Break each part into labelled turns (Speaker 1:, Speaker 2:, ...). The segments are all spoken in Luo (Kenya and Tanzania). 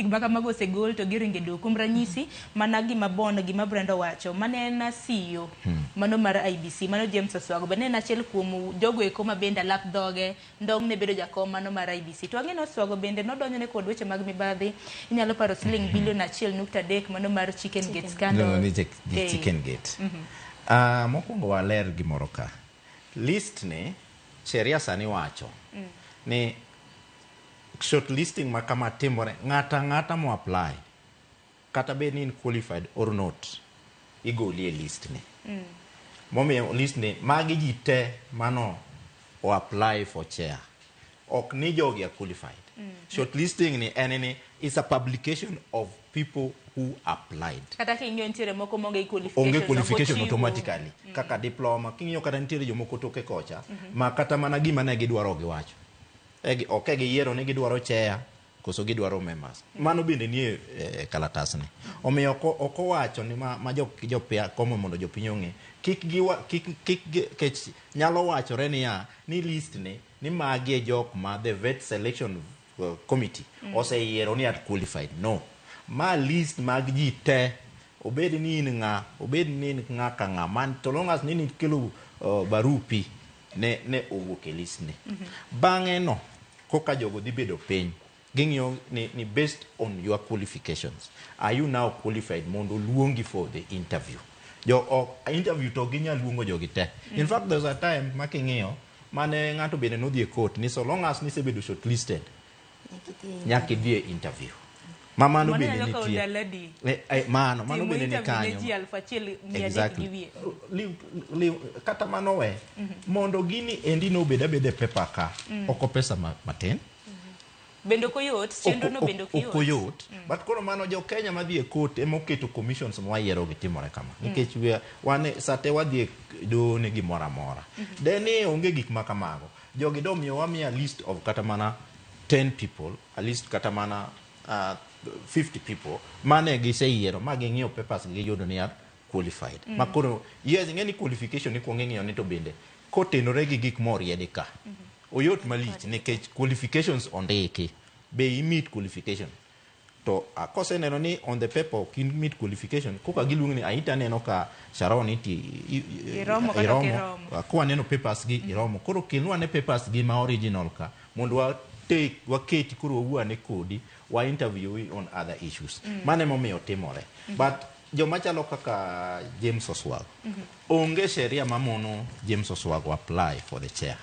Speaker 1: Baka mago segol to giringe do kum ranyisi mana gima Bon gima Brenda wacho mane na CEO mano mar IBC mano James Oswago bane na chel kuom jogo eko ma benda lap doge ndong ne bedo jakom mano mar IBC to ang'e Oswago bende nodonjo ne kod weche mag mibadhi inyalo paro siling bilion 1.3 mano mar Chicken Gate scandal
Speaker 2: no, Chicken Gate mokwongo waler gimoro ka list ni sheria sani wacho ni shortlisting makama timore ng'ata mo apply kata be ni qualified or not igoli e list ni momiyo list ni magi ji te mano o apply for chair ok ni jogi are qualified shortlisting ni eneni is a publication of people who applied
Speaker 1: kata kinyo ntiere moko monge
Speaker 2: qualification automatically kaka diploma kinyo kata ntiere jomoko toke kocha ma kata mana gima ne gidwaro giwacho ok giyiero ni gidwaro chair koso gidwaro members mano bende nie kalatas ni omiyo ok owacho ni ma jopia komo mondo jopiny ong'e kik nyalo wachore ni list ni magi jok ma the vet selection committee oseyiero ni at qualified no ma list mag ji te obed ni in ng'a obed ni in ng'a ka ng'a man to long as ni kelo barupi ne owuok e list ni bang'e no koka jogo dhi bedo piny ging'iyo ni based on your qualifications are you now qualified mondo luongi for the interview interview to ginyal luongo jogi te in fact there's a time making'iyo mane ng'ato bende nodhi e court ni so long as nisebedo shortlisted nyaka idhi e interview mano bende nitie mano bende ni kanyo exactly kata mano we mondo gini endi no beda pepa ka oko pesa matin
Speaker 1: bendo koyot chendo no bendo
Speaker 2: koyot but kono mano jo Kenya madhi e court emoketo commissions mwayiero gitimore kama nikech wane sate wadhi do ne gimoro amora deni onge gik makamago jogi do miyo wamia list of kata mana 10 people at least kata mana 50 people mane giseyiero ma ging'iyo papers gi yudo ni qualified makoro yes ng'eni qualification ni kuonge ng'iyo ni to bende kotenore gi gik moriedi ka oyot malich nikech qualifications ondiki be meet qualification to koseneno ni on the paper kin meet qualification koka giluongo ni aita neno ka Sharon iti
Speaker 1: iromo
Speaker 2: kwa neno papers gi iromo koro kinwa ne papers gi ma original ka mondo waketi kuro wuane kodi wa interview on other issues mane momiyo timore but jomachalo kaka James Oswago onge sheria mamono James Oswago apply for the chair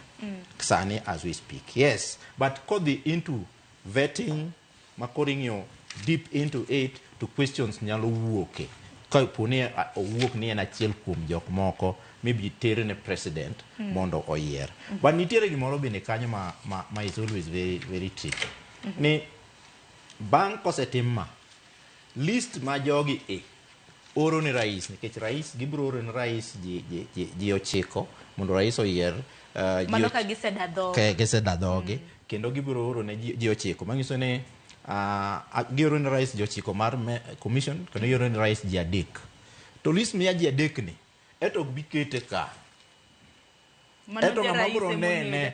Speaker 2: sani as we speak yes but kodi into vetting makoringyo deep into it to questions nyalo wuoke ka pone owuok ni en achiel kuom jok moko maybe tere ne president mondo oyier but nitiere gimoro bende kanyo ma is always very very tricky ni bang' kosetim list ma jogi oro ni rais nikech rais gibro oro ni rais ji ochiko mondo rais oyier
Speaker 1: mano ka
Speaker 2: gisedadhogi kendo gibro oro ne ji ochiko manyiso ni gioro ni rais ji ochiko mar commission kendo gioro ni rais ji adek to list miya ji adek ni eto ok bikete ka eto ng'ama bro nene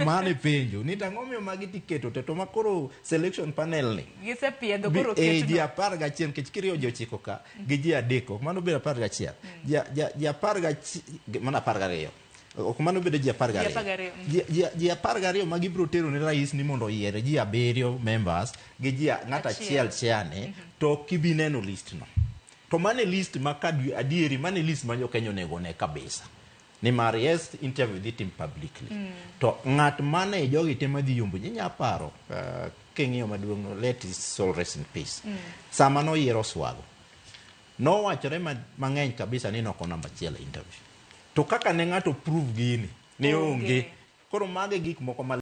Speaker 2: mane penjo ni tang'o miyo magi tiketo to makoro selection panel ni
Speaker 1: gisepiedho koro keto
Speaker 2: ji 11 kech kiriyo ji ochiko ka gi ji adeko mano bedo 11 ji 11 mana 12 ok mano bedo ji 12 ji 12 ma gibro tero ne rais ni mondo oyiere ji 7 members gi ji ng'ata achiel chiane to kibineno list no to mane list makadwi adieri mane list ma jo Kenya onego ne kabisa ni mar yes interview dhi tim publicly to ng'at mane jogi tema dhi yombo nya paro king'iyo maduong' let his soul rest in peace sama no yiero Oswago no wachore mang'eny kabisa ni noko namba achiel interview to kaka ne ng'ato prove gini ne onge koro mage gik moko